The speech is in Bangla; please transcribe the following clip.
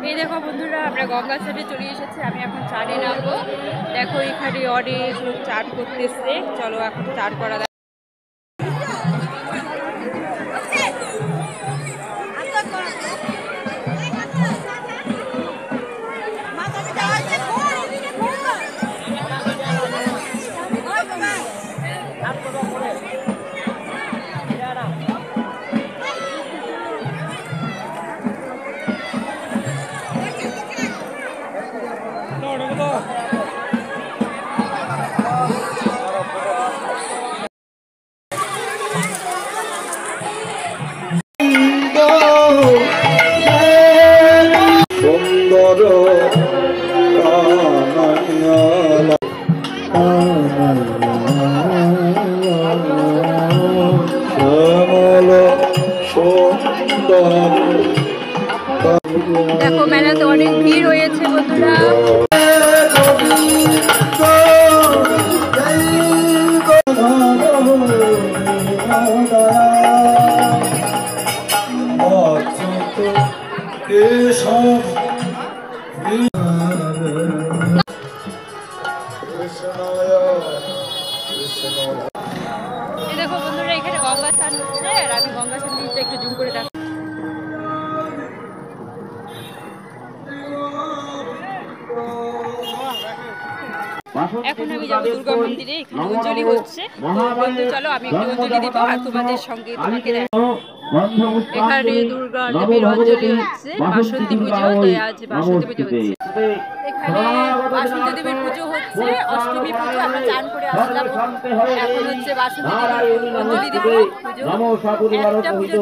এই দেখো বন্ধুরা, আমরা গঙ্গা স্নানে চলে এসেছি। আমি এখন চানে নামবো। দেখো এখানে অনেক লোক চান করতেছে। চলো এখন চান করা যাক। দেখো মেলাতে অনেক ভিড় হয়েছে বন্ধুরা। এই দেখো বন্ধুরা, এখানে গঙ্গা স্নান হচ্ছে আর আমি গঙ্গা স্নান একটু জুম করে দেখো। এখন আমি যাবো দুর্গা মন্দিরে, এখানে অঞ্জলি হচ্ছে। বন্ধু চলো আমি একটু অঞ্জলি দিব আর তোমাদের সঙ্গে তোমাকে এখানে দুর্গা দেবীর অঞ্জলি হচ্ছে। বাসন্তী পুজো, তাই আজ বাসন্তী পুজো হচ্ছে। এখানে বাসন্তী দেবীর পুজো হচ্ছে, অষ্টমী পুজো। আমরা চান করে আসলাম, এখন হচ্ছে বাসন্তী দেবীর অঞ্জলি দিব পুজো। একটা পুজো